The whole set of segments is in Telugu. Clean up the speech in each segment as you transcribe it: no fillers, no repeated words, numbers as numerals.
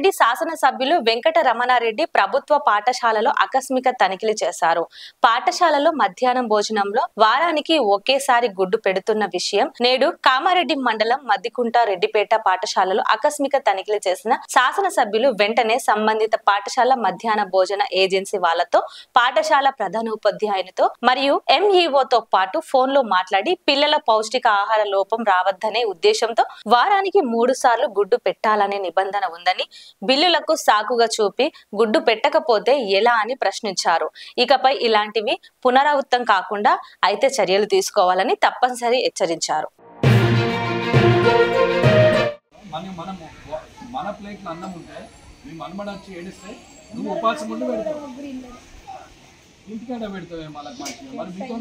కామారెడ్డి శాసనసభ్యులు వెంకట రమణారెడ్డి ప్రభుత్వ పాఠశాలలో ఆకస్మిక తనిఖీలు చేశారు. పాఠశాలలో మధ్యాహ్నం భోజనంలో వారానికి ఒకేసారి గుడ్డు పెడుతున్న విషయం నేడు కామారెడ్డి మండలం మద్దికుంట రెడ్డిపేట పాఠశాలలో ఆకస్మిక తనిఖీలు చేసిన శాసనసభ్యులు వెంటనే సంబంధిత పాఠశాల మధ్యాహ్న భోజన ఏజెన్సీ వాళ్లతో, పాఠశాల ప్రధానోపాధ్యాయునితో మరియు ఎంఈఓతో పాటు ఫోన్ లో మాట్లాడి పిల్లల పౌష్టిక ఆహార లోపం రావద్దనే ఉద్దేశంతో వారానికి 3 సార్లు గుడ్డు పెట్టాలనే నిబంధన ఉందని, బిల్లులకు సాకుగా చూపి గుడ్డు పెట్టకపోతే ఎలా అని ప్రశ్నించారు. ఇకపై ఇలాంటివి పునరావృతం కాకుండా అయితే చర్యలు తీసుకోవాలని తప్పనిసరి హెచ్చరించారు. మన ప్లేట్లో అన్నం ఉంటే మీ మనమడ వచ్చి ఏడిస్తే నువ్వు ఉపాసం ఉండి పెడతావు, ఇంటికాడ పెడతావే మనకు మంచిగా. మరి మీతో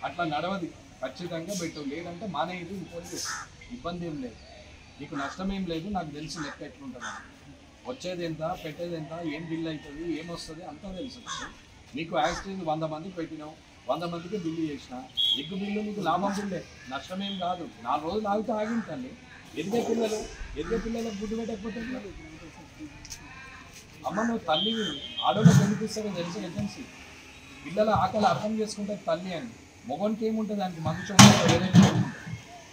అట్లా నడవది, ఖచ్చితంగా పెట్టవు. లేదంటే మానేది, ఇంకోటి ఇబ్బంది ఏం లేదు, నీకు నష్టం ఏం లేదు. నాకు తెలిసి లెక్క ఎట్లుంటుంది, వచ్చేది ఎంత, పెట్టేది ఎంత, ఏం బిల్లు అవుతుంది, ఏమొస్తుంది అంతా తెలుసు. నీకు యాక్సిడెంట్ 100 మందికి పెట్టినావు, 100 మందికి బిల్లు చేసిన. ఎగ్గు బిల్లు నీకు లాభం బిల్లే, నష్టమేం కాదు. 4 రోజులు ఆగితే ఆగించండి. ఎదిగే పిల్లలకు గుడ్డు పెట్టకపోతే అమ్మ నువ్వు తల్లి, ఆడవాళ్ళకి కనిపిస్తారో తెలుసు ఏజెన్సీ. పిల్లల ఆకలి అర్థం చేసుకుంటే తల్లి అని. మొగోనికి ఏముంటుంది, దానికి మందు చూడాలి.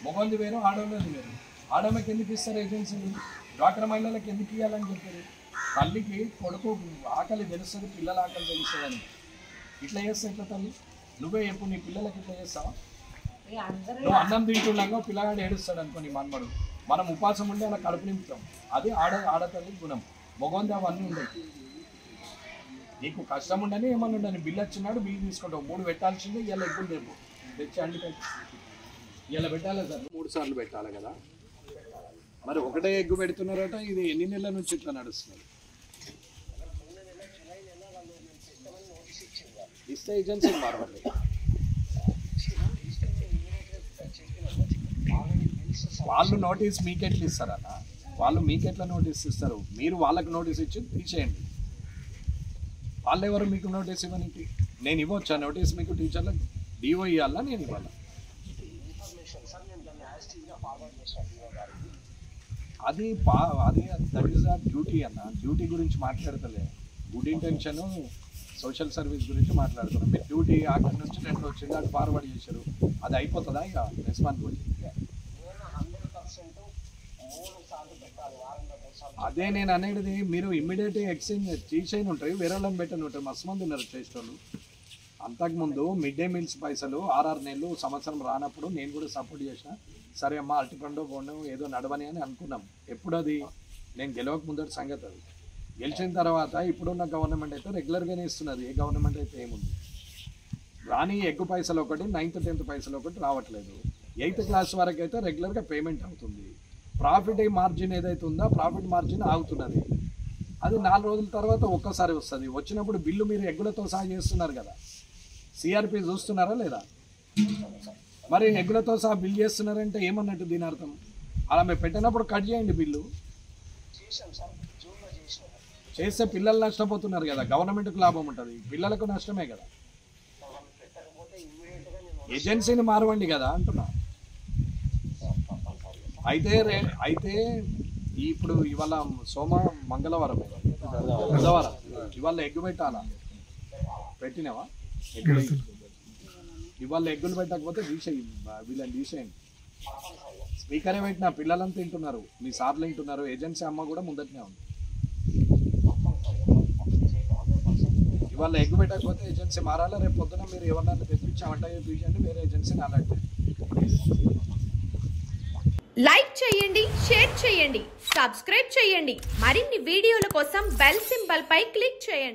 మొగోంది వేరు, ఆడవాళ్ళది వేరు. ఆడవాళ్ళకి ఎందుకు ఇస్తారు ఏజెన్సీలు, డ్వాక్రా మహిళలకు ఎందుకు ఇవ్వాలని చెప్పారు. తల్లికి కొడుకు ఆకలి తెలుస్తుంది, పిల్లల ఆకలి తెలుస్తుంది అని. ఇట్లా చేస్తా ఇట్లా తల్లి, నువ్వే చెప్పు, నీ పిల్లలకి ఇట్లా చేస్తావా? నువ్వు అన్నం తింటున్నాక పిల్లగాడు ఏడుస్తాడు అనుకో, నీ మన్మడు. మనం ఉపాసం ఉంటే అలా కడుపు నింపుతాం. అది ఆడతల్లి గుణం. మొగోంది అవన్నీ ఉండవు. నీకు కష్టం ఉండని ఏమన్నా ఉండని, బిల్లు వచ్చినాడు బిల్లు తీసుకుంటావు. 3 పెట్టాల్సిందే. ఇలా ఎగ్గులు రేపు తెచ్చి అండి ఇలా పెట్టాలి సార్, 3 సార్లు పెట్టాలి కదా. మరి ఒకటే ఎగ్గు పెడుతున్నారట. ఇది ఎన్ని నెలల నుంచి ఇట్లా నడుస్తున్నారు? ఇస్తే ఏజెన్సీ మారవాలి. వాళ్ళు నోటీస్ మీకెట్లు ఇస్తారన్న, వాళ్ళు మీకెట్లా నోటీస్ ఇస్తారు? మీరు వాళ్ళకి నోటీస్ ఇచ్చి తీసేయండి. వాళ్ళు ఎవరు మీకు నోటీస్ ఇవ్వనికి? నేను ఇవ్వచ్చా నోటీస్ మీకు? టీచర్లకు డిఓ ఇవ్వాలా, నేను ఇవ్వాలా? అది దట్ ఈస్ ఆ డ్యూటీ అన్న. డ్యూటీ గురించి మాట్లాడతలే, గుడ్ ఇంటెన్షన్ సోషల్ సర్వీస్ గురించి మాట్లాడుతున్నాం. మీరు డ్యూటీ అక్కడి నుంచి 2 వచ్చింది, అటు ఫార్వర్డ్ చేశారు, అది అయిపోతుందా ఇక రెస్పాన్సిబిలిటీ? అదే నేను అనేది. మీరు ఇమ్మీడియట్ ఎక్స్చేంజ్ తీసేయని ఉంటాయి, వేరే వాళ్ళని పెట్టని ఉంటాయి. మస్తు మంది ఉన్నారు చేసేవాళ్ళు. అంతకుముందు మిడ్ డే మీల్స్ పైసలు 6 నెలలు సంవత్సరం రానప్పుడు నేను కూడా సపోర్ట్ చేసిన. సరే అమ్మ అరటిపండు పోండం ఏదో నడవని అని అనుకున్నాం. ఎప్పుడు అది నేను గెలవక ముందటి సంగతి. అది గెలిచిన తర్వాత ఇప్పుడున్న గవర్నమెంట్ అయితే రెగ్యులర్గానే ఇస్తున్నది. ఏ గవర్నమెంట్ అయితే ఏముంది రాని. ఎగ్గు పైసలు ఒకటి, 9th 10th పైసలు ఒకటి రావట్లేదు. 8th క్లాస్ వరకు అయితే రెగ్యులర్గా పేమెంట్ అవుతుంది. ప్రాఫిట్ మార్జిన్ ఏదైతే ఉందో ప్రాఫిట్ మార్జిన్ ఆగుతున్నది. అది 4 రోజుల తర్వాత ఒక్కసారి వస్తుంది. వచ్చినప్పుడు బిల్లు మీరు ఎగ్గులతో సహా చేస్తున్నారు కదా, సిఆర్పి చూస్తున్నారా లేదా? మరి ఎగ్గులతో సహా బిల్ చేస్తున్నారంటే ఏమన్నట్టు దీని అర్థం? అలా మీరు పెట్టినప్పుడు కట్ చేయండి బిల్లు. చేస్తే పిల్లలు నష్టపోతున్నారు కదా, గవర్నమెంట్కి లాభం ఉంటుంది, పిల్లలకు నష్టమే కదా. ఏజెన్సీని మారవండి కదా అంటున్నా. అయితే ఇప్పుడు ఇవాళ మంగళవారం, బుధవారం, ఇవాళ ఎగ్గు పెట్టాలా? పెట్టినావా? ఇవాళ ఎగ్గులు పెట్టకపోతే వీళ్ళని తీసేయండి. స్పీకరే పెట్టినా, పిల్లలంతా తింటున్నారు, మీ సార్లు తింటున్నారు, ఏజెన్సీ అమ్మ కూడా ముందటనే ఉంది. ఇవాళ ఎగ్గు పెట్టకపోతే ఏజెన్సీ మారాలా? రేపు పొద్దున మీరు ఎవరన్నా తెప్పించామంటే తీసేయండి, వేరే ఏజెన్సీని అలాంటి. లైక్ చేయండి, షేర్ చేయండి, సబ్స్క్రైబ్ చేయండి. మరిన్ని వీడియోల కోసం బెల్ సింబల్ పై క్లిక్ చేయండి.